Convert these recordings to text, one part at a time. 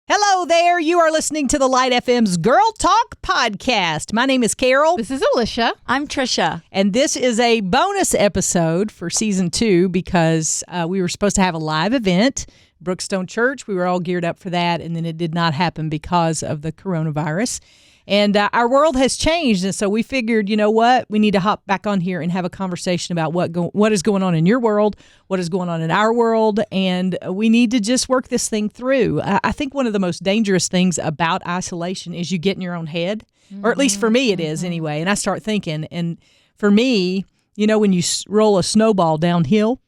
Hello there. You are listening to the Light FM's Girl Talk podcast. My name is Carol. This is Alicia. I'm Tricia. And this is a bonus episode for season 2 because we were supposed to have a live event, Brookstone Church. We were all geared up for that, and then it did not happen because of the coronavirus. And our world has changed, and so we figured, you know what? We need to hop back on here and have a conversation about what is going on in your world, what is going on in our world, and we need to just work this thing through. I think one of the most dangerous things about isolation is you get in your own head, or at least for me it is anyway, and I start thinking. And for me, you know, when you roll a snowball downhill,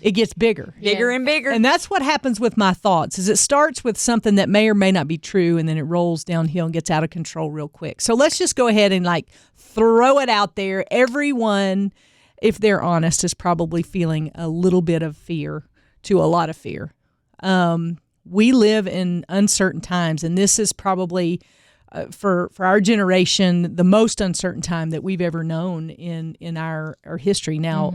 it gets bigger. Bigger and bigger. And that's what happens with my thoughts, is it starts with something that may or may not be true, and then it rolls downhill and gets out of control real quick. So let's just go ahead and throw it out there. Everyone, if they're honest, is probably feeling a little bit of fear, to a lot of fear. We live in uncertain times, and this is probably for our generation, the most uncertain time that we've ever known in our history. Now,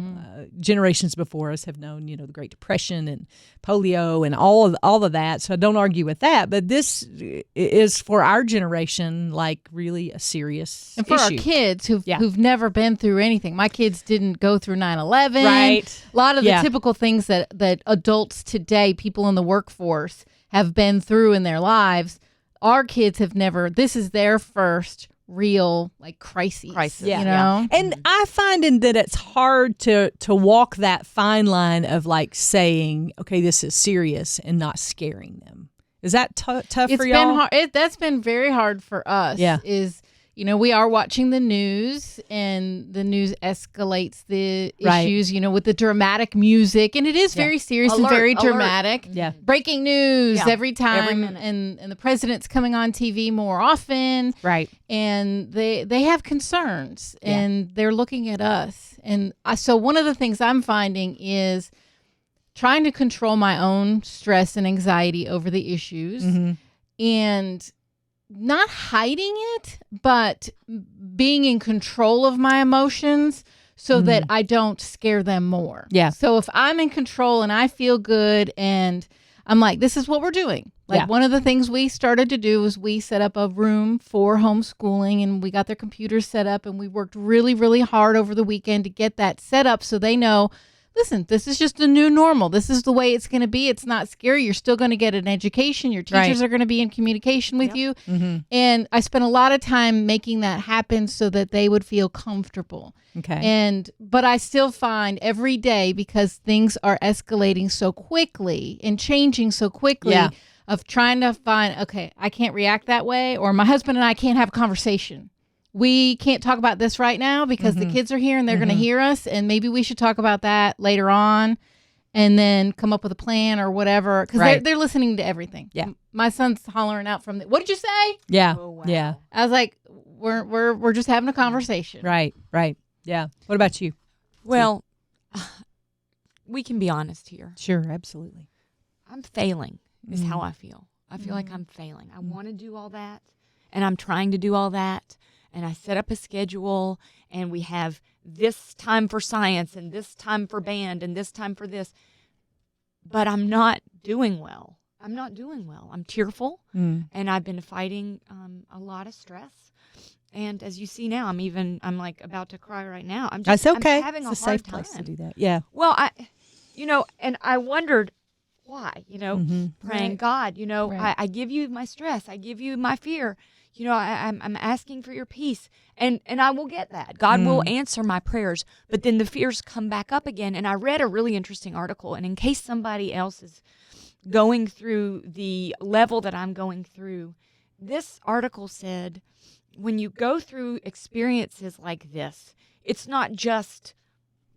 generations before us have known, the Great Depression and polio and all of that. So I don't argue with that. But this is for our generation, really a serious and for issue. our kids who've never been through anything. My kids didn't go through 9/11. Right. A lot of the typical things that adults today, people in the workforce, have been through in their lives. Our kids have never. This is their first real crisis. Yeah. You know, and I find that it's hard to walk that fine line of saying, okay, this is serious, and not scaring them. Is that tough for y'all? It's been hard. That's been very hard for us. Yeah. We are watching the news, and the news escalates the issues, with the dramatic music. And it is very serious and very dramatic. Yeah. Breaking news every time. Every minute. And the president's coming on TV more often. Right. And they have concerns, and they're looking at us. And so one of the things I'm finding is trying to control my own stress and anxiety over the issues. Mm-hmm. And not hiding it, but being in control of my emotions so that I don't scare them more. Yeah. So if I'm in control and I feel good and I'm this is what we're doing. One of the things we started to do was we set up a room for homeschooling, and we got their computers set up, and we worked really, really hard over the weekend to get that set up so they know, listen, this is just a new normal. This is the way it's going to be. It's not scary. You're still going to get an education. Your teachers are going to be in communication with you. Mm-hmm. And I spent a lot of time making that happen so that they would feel comfortable. Okay. But I still find every day, because things are escalating so quickly and changing so quickly, of trying to find, okay, I can't react that way, or my husband and I can't have a conversation. We can't talk about this right now because the kids are here and they're going to hear us, and maybe we should talk about that later on, and then come up with a plan or whatever, because they're listening to everything. Yeah. My son's hollering out from what did you say? Yeah. Oh, wow. Yeah. I was like, we're just having a conversation. Right. Yeah. What about you? Well, we can be honest here. Sure, absolutely. I'm failing is how I feel. I feel like I'm failing. I want to do all that, and I'm trying to do all that. And I set up a schedule, and we have this time for science and this time for band and this time for this. But I'm not doing well. I'm tearful, and I've been fighting a lot of stress. And as you see now, I'm about to cry right now. That's okay. I'm having it's a hard safe place time to do that. Yeah. Well, and I wondered why, praying, God, I give you my stress. I give you my fear. I'm asking for your peace, and I will get that. God will answer my prayers, but then the fears come back up again. And I read a really interesting article, and in case somebody else is going through the level that I'm going through, this article said, when you go through experiences like this, it's not just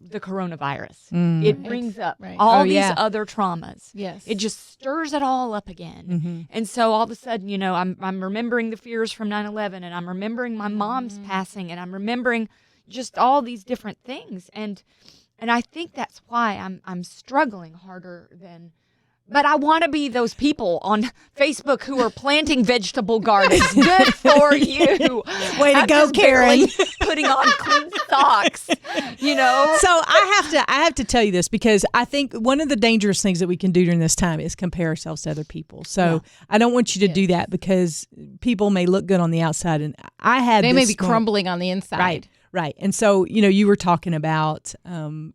the coronavirus. It brings up all these other traumas. Yes. It just stirs it all up again. And so all of a sudden, I'm remembering the fears from 9/11, and I'm remembering my mom's passing, and I'm remembering just all these different things. And I think that's why I'm struggling harder than But I want to be those people on Facebook who are planting vegetable gardens. Good for you. Way to go, Karen. Putting on clean socks, you know. So I have to tell you this, because I think one of the dangerous things that we can do during this time is compare ourselves to other people. So I don't want you to do that, because people may look good on the outside, and they may be crumbling on the inside. Right. And so, you were talking about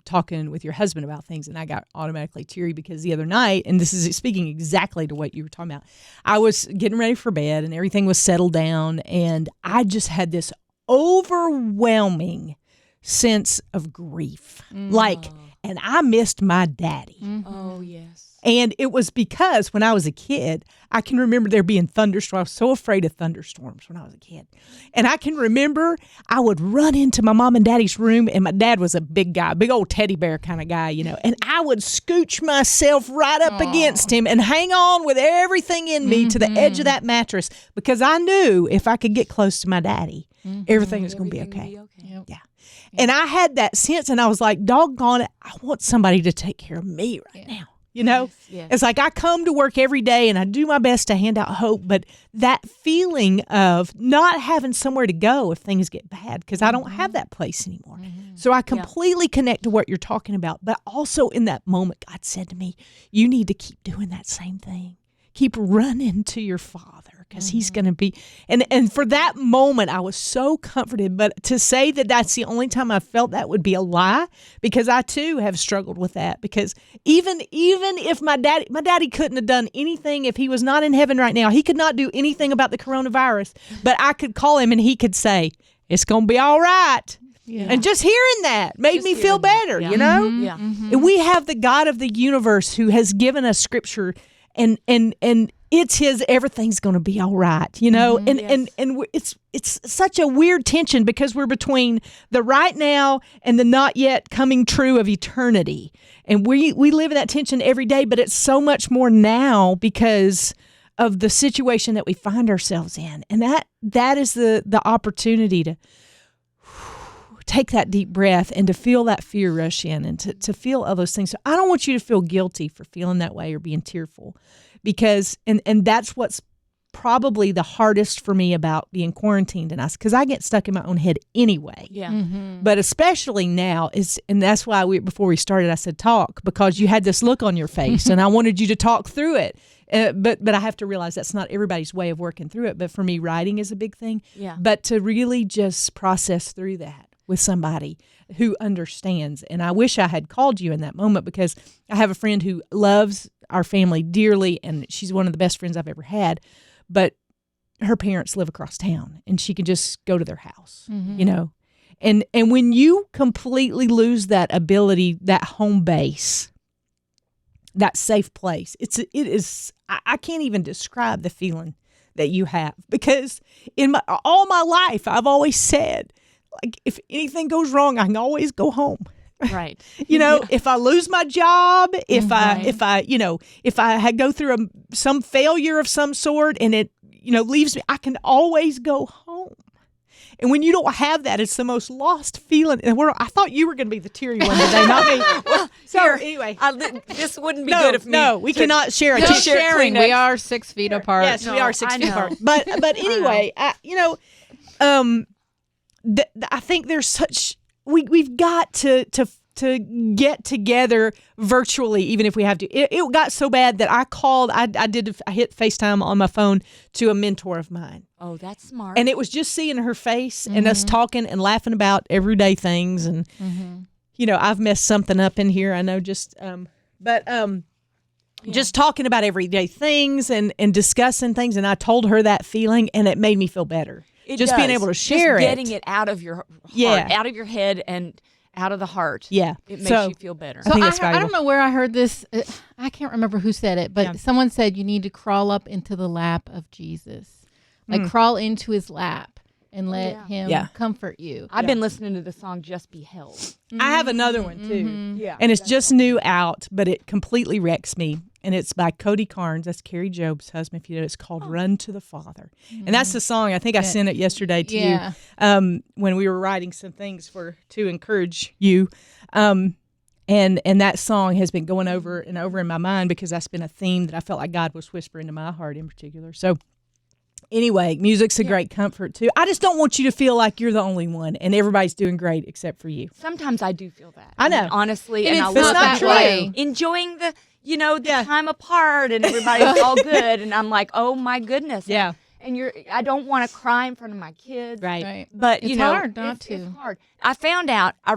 talking with your husband about things, and I got automatically teary because the other night, and this is speaking exactly to what you were talking about, I was getting ready for bed and everything was settled down, and I just had this overwhelming sense of grief. And I missed my daddy. Mm-hmm. Oh, yes. And it was because when I was a kid, I can remember there being thunderstorms. I was so afraid of thunderstorms when I was a kid. And I can remember I would run into my mom and daddy's room, and my dad was a big guy, big old teddy bear kind of guy, and I would scooch myself right up against him and hang on with everything in me to the edge of that mattress, because I knew if I could get close to my daddy, everything was going to be okay. Yeah. And I had that sense, and I was like, doggone it, I want somebody to take care of me right now. Yes. It's like I come to work every day and I do my best to hand out hope, but that feeling of not having somewhere to go if things get bad, because I don't have that place anymore. So I completely connect to what you're talking about. But also in that moment, God said to me, you need to keep doing that same thing. Keep running to your Father, because He's going to be, and for that moment, I was so comforted. But to say that that's the only time I felt that would be a lie, because I too have struggled with that. Because even if my daddy couldn't have done anything, if he was not in heaven right now, he could not do anything about the coronavirus. But I could call him and he could say, it's going to be all right. Yeah. And just hearing that made me feel better, And we have the God of the universe who has given us scripture, and it's His everything's going to be all right, and it's such a weird tension, because we're between the right now and the not yet coming true of eternity, and we live in that tension every day. But it's so much more now because of the situation that we find ourselves in, and that is the opportunity to take that deep breath and to feel that fear rush in, and to feel all those things. So I don't want you to feel guilty for feeling that way or being tearful, because and that's what's probably the hardest for me about being quarantined, and because I get stuck in my own head anyway. Yeah. But especially now and that's why before we started, I said talk, because you had this look on your face and I wanted you to talk through it. But I have to realize that's not everybody's way of working through it. But for me, writing is a big thing. Yeah. But to really just process through that with somebody who understands. And I wish I had called you in that moment, because I have a friend who loves our family dearly, and she's one of the best friends I've ever had. But her parents live across town, and she can just go to their house, And when you completely lose that ability, that home base, that safe place, it is. I can't even describe the feeling that you have, because in all my life, I've always said, like, if anything goes wrong, I can always go home. Right. If I lose my job, if I go through some failure of some sort, and it, leaves me, I can always go home. And when you don't have that, it's the most lost feeling in the world. I thought you were going to be the teary one today, not me. Well, anyway, this wouldn't be good if me. No, we cannot share it. No sharing. We are 6 feet apart. Yes, we are 6 feet apart. But anyway, I think there's such we've got to get together virtually, even if we have to. It got so bad that I hit FaceTime on my phone to a mentor of mine. Oh, that's smart. And it was just seeing her face and us talking and laughing about everyday things. And, I've messed something up in here, I know, just talking about everyday things and discussing things. And I told her that feeling, and it made me feel better. Being able to share getting it out of your heart, out of your head, and out of the heart. Yeah. It makes you feel better. So I don't know where I heard this. I can't remember who said it, but someone said you need to crawl up into the lap of Jesus. Like crawl into His lap and let Him comfort you. I've been listening to the song Just Be Held. I have another one too. Yeah. And it's just new out, but it completely wrecks me. And it's by Cody Carnes. That's Carrie Job's husband. If you know, it's called "Run to the Father," and that's the song. I think I sent it yesterday to you when we were writing some things to encourage you. And And that song has been going over and over in my mind because that's been a theme that I felt like God was whispering to my heart in particular. So anyway, music's a great comfort too. I just don't want you to feel like you're the only one and everybody's doing great except for you. Sometimes I do feel that. I know. mean, honestly, And and I it's love not that way. enjoying the time apart and everybody's all good, and I'm like, oh my goodness. Yeah. And I don't want to cry in front of my kids. Right. But It's you know, hard not to. It's hard. I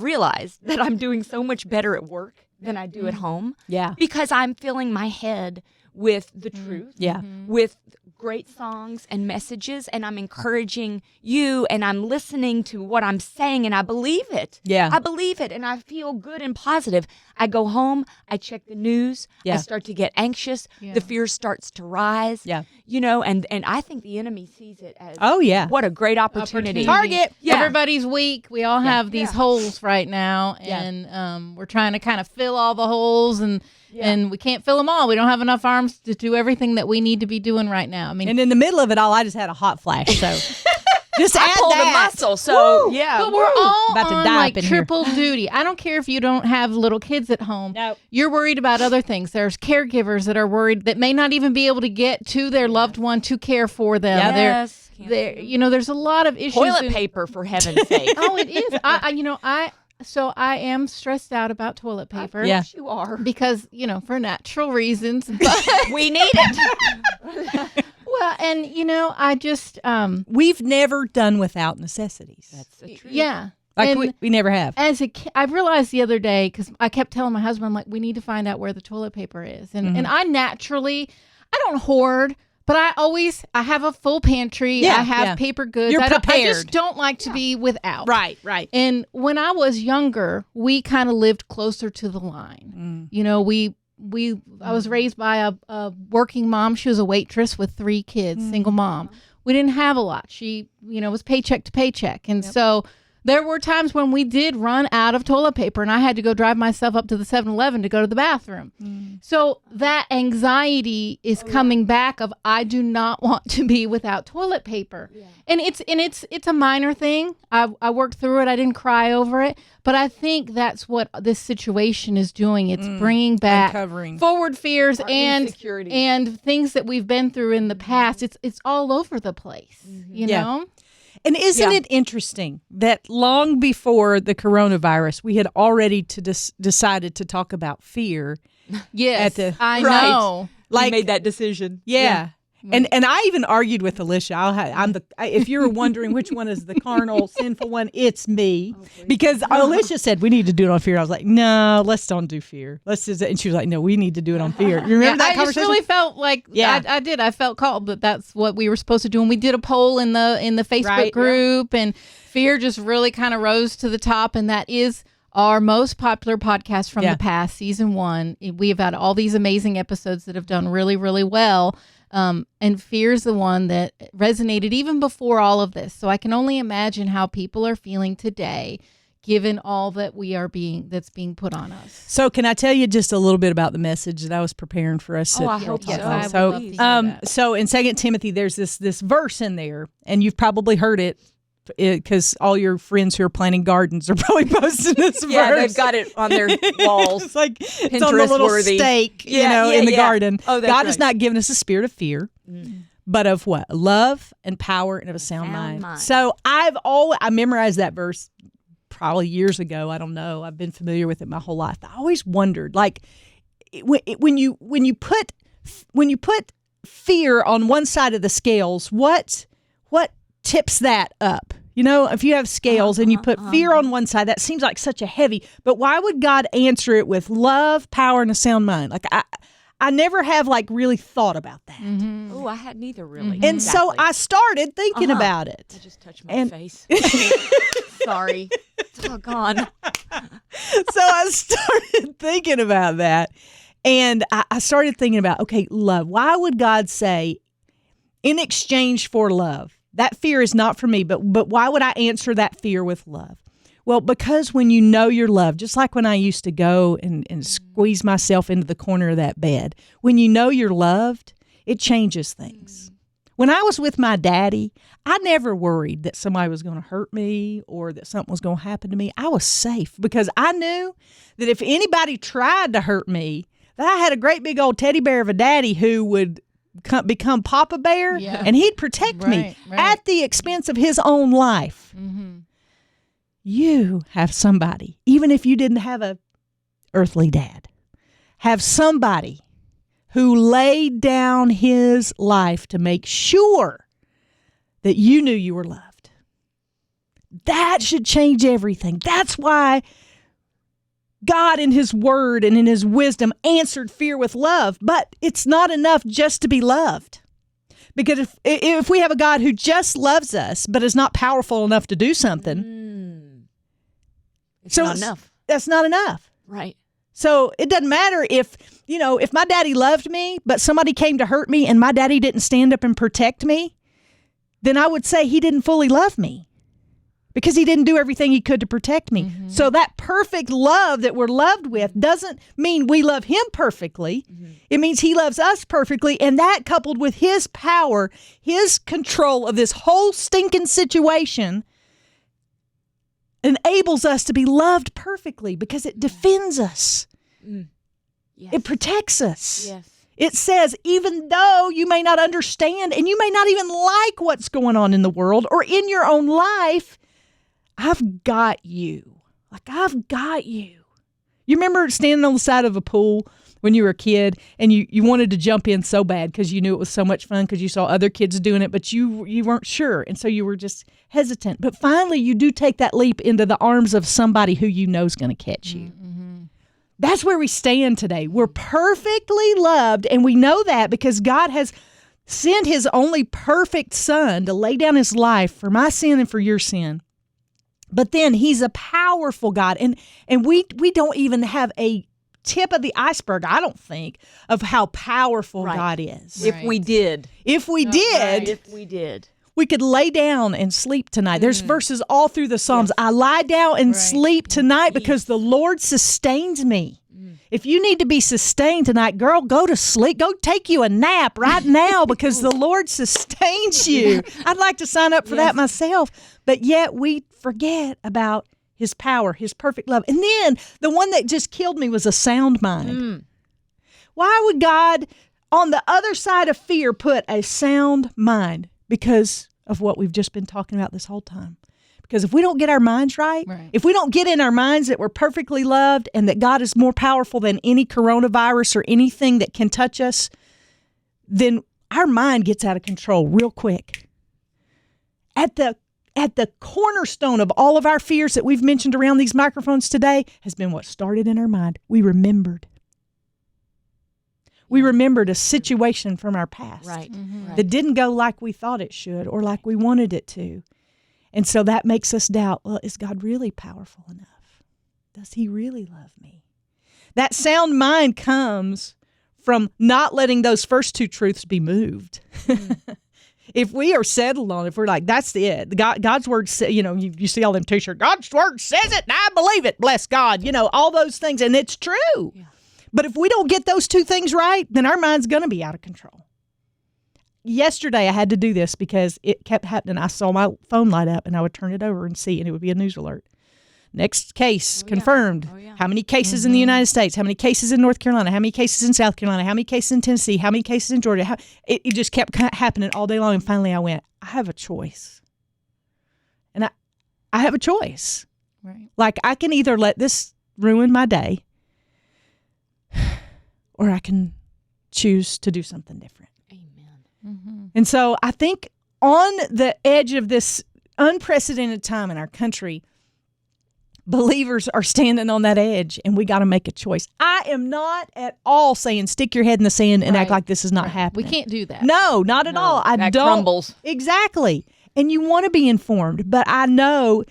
realized that I'm doing so much better at work than I do at home. Yeah. Because I'm filling my head with the truth. Yeah. With great songs and messages, and I'm encouraging you, and I'm listening to what I'm saying, and I believe it. Yeah. I believe it, and I feel good and positive. I go home, I check the news, Yeah. I start to get anxious, Yeah. the fear starts to rise. Yeah. You know, and I think the enemy sees it as, Oh, yeah. what a great opportunity. Target. Yeah. Everybody's weak. We all have these Yeah. holes right now, Yeah. and we're trying to kind of fill all the holes, and Yeah. and we can't fill them all. We don't have enough arms to do everything that we need to be doing right now. I mean, And in the middle of it all, I just had a hot flash. So just I add pulled that. a muscle, so Woo! yeah. but we're all About to on die like up in here. triple duty. I don't care if you don't have little kids at home. No. You're worried about other things. There's caregivers that are worried that may not even be able to get to their loved one to care for them. Yes. There's a lot of issues. Toilet paper, for heaven's sake. Oh, it is. I am stressed out about toilet paper. Yeah. Yes, you are. Because, for natural reasons. But We need it. well, and I just We've never done without necessities. That's the truth. yeah. Like And we never have. as a kid, I realized the other day, because I kept telling my husband, I'm like, we need to find out where the toilet paper is. And I don't hoard, but I have a full pantry. Yeah, I have yeah. You goods. You're I prepared. just don't like to be without. Right. And when I was younger, we kind of lived closer to the line. I was raised by a working mom. She was a waitress with 3 kids, single mom. We didn't have a lot. She, was paycheck to paycheck. And so there were times when we did run out of toilet paper and I had to go drive myself up to the 7-Eleven to go to the bathroom. So that anxiety is coming back of I do not want to be without toilet paper. Yeah. And it's a minor thing. I worked through it. I didn't cry over it, but I think that's what this situation is doing. It's bringing back Uncovering. forward fears Our and insecurities. things that we've been through in the past. It's all over the place, you Yeah. know? And isn't it interesting that long before the coronavirus, we had already decided to talk about fear? Yes, I Right. know. Like, made that decision. Yeah. And I even argued with Alicia. If you're wondering which one is the carnal, sinful one, it's me. Because Alicia said we need to do it on fear. I was like, no, let's don't do fear. Let's just. And she was like, no, we need to do it on fear. You remember that I just conversation? really felt like I did. I felt called that that's what we were supposed to do. And we did a poll in the Facebook Right, group, and fear just really kind of rose to the top. And that is our most popular podcast from the past, season 1. We have had all these amazing episodes that have done really, really well. And fear's the one that resonated even before all of this. So I can only imagine how people are feeling today, given all that that's being put on us. So can I tell you just a little bit about the message that I was preparing for us? I hope Yes, so. I would So, love to hear that. so in 2 Timothy, there's this verse in there, and you've probably heard it because all your friends who are planting gardens are probably posting this verse. Yeah, they've got it on their walls. It's like it's on the little Pinterest-worthy. stake, Yeah, in the yeah. garden. Oh, that's God has right. not given us a spirit of fear, but of what? Love and power and of a sound mind. So I memorized that verse probably years ago. I don't know. I've been familiar with it my whole life. I always wondered, like, when you put fear on one side of the scales, what tips that up? If you have scales and you put fear on one side, that seems like such a heavy, but why would God answer it with love, power, and a sound mind? Like I never have really thought about that. Oh, I hadn't either, really. And so I started thinking about it. I just touched my face. Sorry. It's all gone. So I started thinking about that. And I started thinking about, okay, love. Why would God say, in exchange for love, that fear is not for me, but why would I answer that fear with love? Well, because when you know you're loved, just like when I used to go and squeeze myself into the corner of that bed, when you know you're loved, it changes things. When I was with my daddy, I never worried that somebody was going to hurt me or that something was going to happen to me. I was safe because I knew that if anybody tried to hurt me, that I had a great big old teddy bear of a daddy who would become Papa Bear, and he'd protect me at the expense of his own life. Mm-hmm. You have somebody, even if you didn't have a earthly dad, have somebody who laid down his life to make sure that you knew you were loved. That should change everything. That's why God in his word and in his wisdom answered fear with love. But it's not enough just to be loved. Because if we have a God who just loves us but is not powerful enough to do something, it's not enough. That's not enough. Right. So it doesn't matter if my daddy loved me, but somebody came to hurt me and my daddy didn't stand up and protect me, then I would say he didn't fully love me because he didn't do everything he could to protect me. Mm-hmm. So that perfect love that we're loved with doesn't mean we love him perfectly. Mm-hmm. It means he loves us perfectly. And that coupled with his power, his control of this whole stinking situation enables us to be loved perfectly because it defends us. Yes. It protects us. Yes. It says, even though you may not understand and you may not even like what's going on in the world or in your own life, I've got you. Like, I've got you. You remember standing on the side of a pool when you were a kid and you wanted to jump in so bad because you knew it was so much fun because you saw other kids doing it, but you weren't sure. And so you were just hesitant. But finally, you do take that leap into the arms of somebody who you know is going to catch you. Mm-hmm. That's where we stand today. We're perfectly loved, and we know that because God has sent his only perfect son to lay down his life for my sin and for your sin. But then he's a powerful God, and we don't even have a tip of the iceberg, I don't think, of how powerful God is. If we did. If we did. We could lay down and sleep tonight. There's verses all through the Psalms. Yes. I lie down and sleep tonight because the Lord sustains me. If you need to be sustained tonight, girl, go to sleep. Go take you a nap right now because the Lord sustains you. I'd like to sign up for that myself. But yet we forget about his power, his perfect love. And then the one that just killed me was a sound mind. Why would God, on the other side of fear, put a sound mind? Because of what we've just been talking about this whole time. Because if we don't get our minds right, if we don't get in our minds that we're perfectly loved and that God is more powerful than any coronavirus or anything that can touch us, then our mind gets out of control real quick. At the cornerstone of all of our fears that we've mentioned around these microphones today has been what started in our mind. We remembered. We remembered a situation from our past that didn't go like we thought it should or like we wanted it to. And so that makes us doubt, well, is God really powerful enough? Does he really love me? That sound mind comes from not letting those first two truths be moved. If we are settled on it, if we're like, that's it. God's word, you see all them t-shirts, God's word says it and I believe it, bless God, all those things. And it's true. Yeah. But if we don't get those two things right, then our mind's going to be out of control. Yesterday, I had to do this because it kept happening. I saw my phone light up, and I would turn it over and see, and it would be a news alert. Next case confirmed. Yeah. How many cases in the United States? How many cases in North Carolina? How many cases in South Carolina? How many cases in Tennessee? How many cases in Georgia? It just kept happening all day long, and finally I went, I have a choice. And I have a choice. Right. Like, I can either let this ruin my day, or I can choose to do something different. Amen. Mm-hmm. And so I think on the edge of this unprecedented time in our country, believers are standing on that edge, and we got to make a choice. I am not at all saying stick your head in the sand and act like this is not happening. We can't do that. No, not at all. That crumbles. Exactly. And you want to be informed, but I know,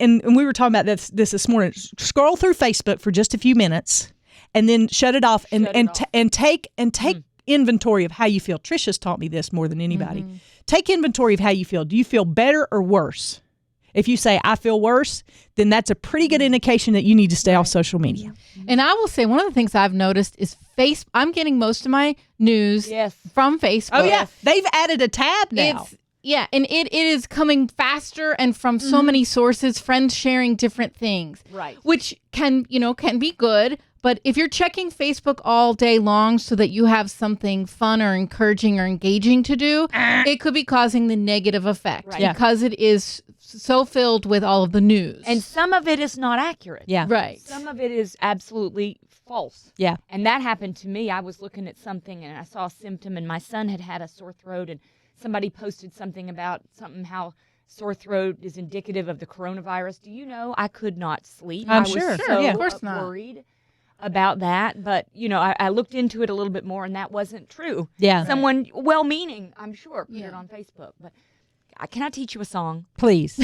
and we were talking about this morning, scroll through Facebook for just a few minutes, and then shut it off and take inventory of how you feel. Tricia's taught me this more than anybody. Mm-hmm. Take inventory of how you feel. Do you feel better or worse? If you say, I feel worse, then that's a pretty good indication that you need to stay off social media. And I will say one of the things I've noticed is I'm getting most of my news from Facebook. Oh, yeah. They've added a tab now. And it is coming faster and from so many sources, friends sharing different things. Right. Which can be good. But if you're checking Facebook all day long so that you have something fun or encouraging or engaging to do, it could be causing the negative effect because it is so filled with all of the news. And some of it is not accurate. Yeah. Right. Some of it is absolutely false. Yeah. And that happened to me. I was looking at something and I saw a symptom, and my son had a sore throat, and somebody posted something about how sore throat is indicative of the coronavirus. Do you know, I could not sleep. I'm I sure. was so Yeah, of course not. worried about that. But, I looked into it a little bit more, and that wasn't true. Yeah. Someone well-meaning, I'm sure, put it on Facebook. But can I teach you a song? Please.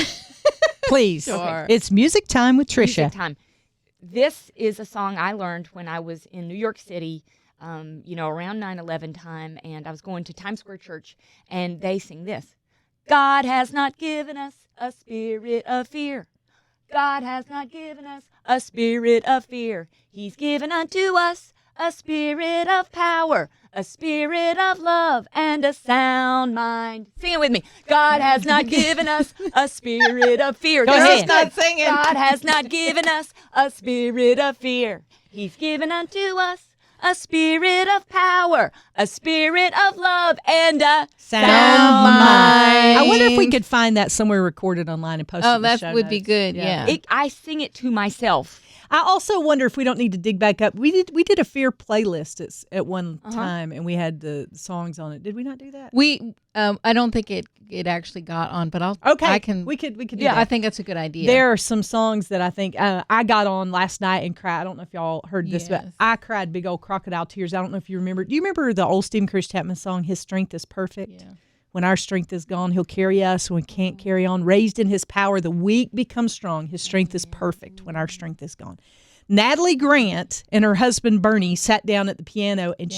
Please. Sure. It's music time with Tricia. Music time. This is a song I learned when I was in New York City, around 9/11 time, and I was going to Times Square Church, and they sing this. God has not given us a spirit of fear. God has not given us a spirit of fear. He's given unto us a spirit of power, a spirit of love, and a sound mind. Sing it with me. God has not given us a spirit of fear. Go ahead. Not singing. God has not given us a spirit of fear. He's given unto us a spirit of power, a spirit of love, and a sound mind. I wonder if we could find that somewhere recorded online and post it in the show that would be notes. good. Yeah. I sing it to myself. I also wonder if we don't need to dig back up. We did a fear playlist at one time, and we had the songs on it. Did we not do that? I don't think it actually got on, but We could do yeah, that. I think that's a good idea. There are some songs that I think I got on last night and cried. I don't know if y'all heard this, but Yes. I cried big old crocodile tears. I don't know if you remember. Do you remember the old Stephen Chris Chapman song, His Strength is Perfect? Yeah. When our strength is gone, he'll carry us when we can't carry on. Raised in his power, the weak become strong. His strength is perfect when our strength is gone. Natalie Grant and her husband Bernie sat down at the piano, and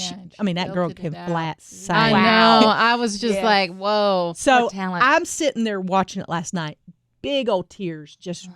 that girl belted can it out. flat sing. I know. I was just Yes. like, whoa. So What talent. I'm sitting there watching it last night, big old tears just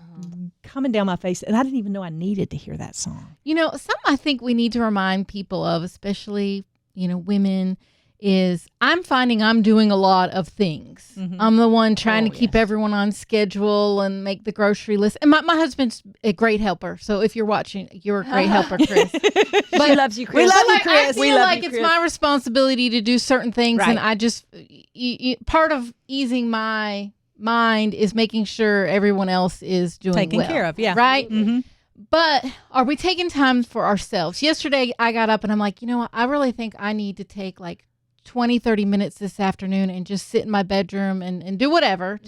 coming down my face, and I didn't even know I needed to hear that song. Something I think we need to remind people of, especially, women, is I'm finding I'm doing a lot of things. I'm the one trying to keep everyone on schedule and make the grocery list. And my husband's a great helper. So if you're watching, you're a great helper, Chris. She loves you, Chris. We love you, I Chris. feel like it's my responsibility to do certain things. Right. And I just, part of easing my mind is making sure everyone else is doing Taken well, care of, yeah. Right? Mm-hmm. But are we taking time for ourselves? Yesterday, I got up and I'm like, what? I really think I need to take like 20, 30 minutes this afternoon and just sit in my bedroom and do whatever,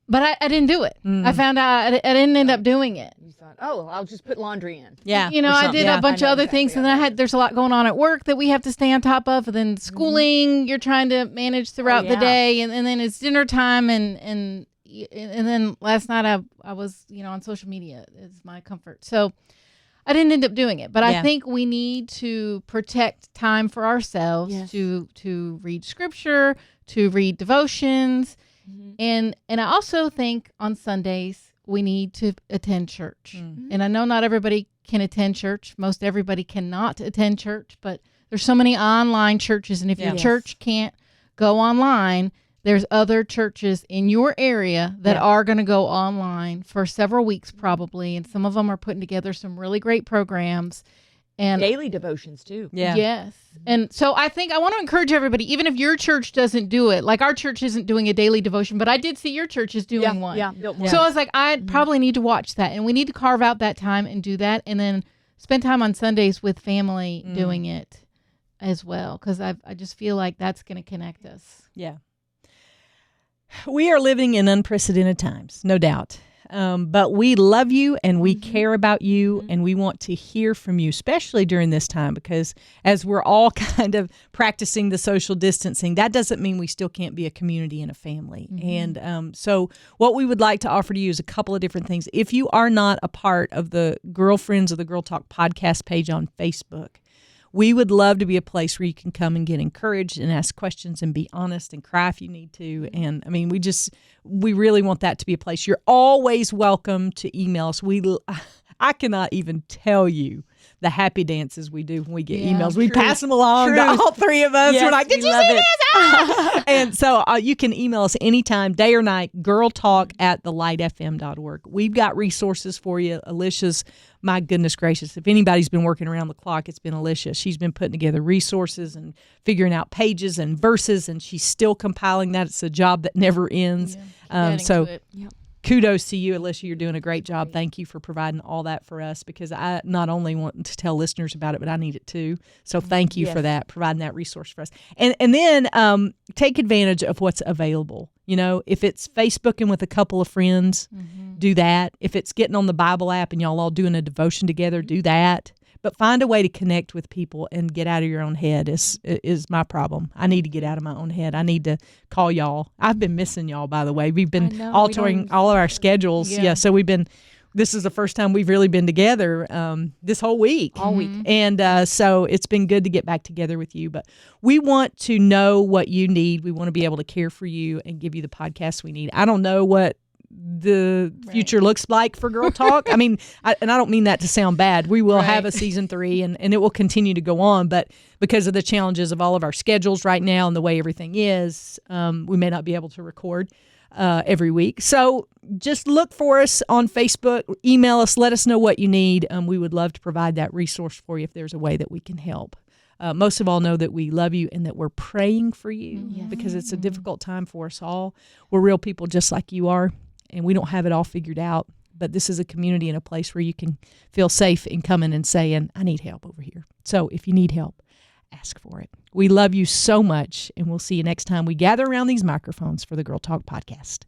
but I didn't do it. I found out I didn't end up doing it. You thought, I'll just put laundry in. Yeah. I did a bunch of other things, and then there's a lot going on at work that we have to stay on top of, and then schooling you're trying to manage throughout the day, and then it's dinner time, and then last night I was, on social media is my comfort. So I didn't end up doing it, but I think we need to protect time for ourselves to read scripture, to read devotions, and I also think on Sundays we need to attend church. And I know not everybody can attend church. Most everybody cannot attend church, but there's so many online churches, and if your church can't go online, there's other churches in your area that are going to go online for several weeks probably, and some of them are putting together some really great programs. And daily devotions too. Yeah. Yes. And so I think I want to encourage everybody, even if your church doesn't do it, like our church isn't doing a daily devotion, but I did see your church is doing one. Yeah, built one. So I was like, I probably need to watch that, and we need to carve out that time and do that, and then spend time on Sundays with family doing it as well, because I just feel like that's going to connect us. Yeah. We are living in unprecedented times, no doubt. But we love you and we care about you and we want to hear from you, especially during this time, because as we're all kind of practicing the social distancing, that doesn't mean we still can't be a community and a family. And so what we would like to offer to you is a couple of different things. If you are not a part of the Girlfriends of the Girl Talk podcast page on Facebook, we would love to be a place where you can come and get encouraged and ask questions and be honest and cry if you need to. And I mean, we really want that to be a place. You're always welcome to email us. I cannot even tell you the happy dances we do when we get emails. We pass them along to all three of us. Yes, we're like, did you see this? Ah! And so you can email us anytime, day or night, girltalk@thelightfm.org. We've got resources for you. Alicia's, my goodness gracious, if anybody's been working around the clock, it's been Alicia. She's been putting together resources and figuring out pages and verses, and she's still compiling that. It's a job that never ends. Kudos to you, Alicia. You're doing a great job. Thank you for providing all that for us, because I not only want to tell listeners about it, but I need it too. So thank you for that, providing that resource for us. And then take advantage of what's available. You know, if it's Facebooking with a couple of friends, do that. If it's getting on the Bible app and y'all all doing a devotion together, do that. But find a way to connect with people and get out of your own head is my problem. I need to get out of my own head. I need to call y'all. I've been missing y'all, by the way. We've been altering all of our schedules. Yeah. So this is the first time we've really been together this whole week. All week. And so it's been good to get back together with you. But we want to know what you need. We want to be able to care for you and give you the podcasts we need. I don't know what the future looks like for Girl Talk. I mean, I don't mean that to sound bad. We will have a season 3 and it will continue to go on, but because of the challenges of all of our schedules right now and the way everything is, we may not be able to record every week. So just look for us on Facebook, email us, let us know what you need. We would love to provide that resource for you if there's a way that we can help. Most of all, know that we love you and that we're praying for you because it's a difficult time for us all. We're real people just like you are. And we don't have it all figured out, but this is a community and a place where you can feel safe in coming and saying, I need help over here. So if you need help, ask for it. We love you so much, and we'll see you next time we gather around these microphones for the Girl Talk podcast.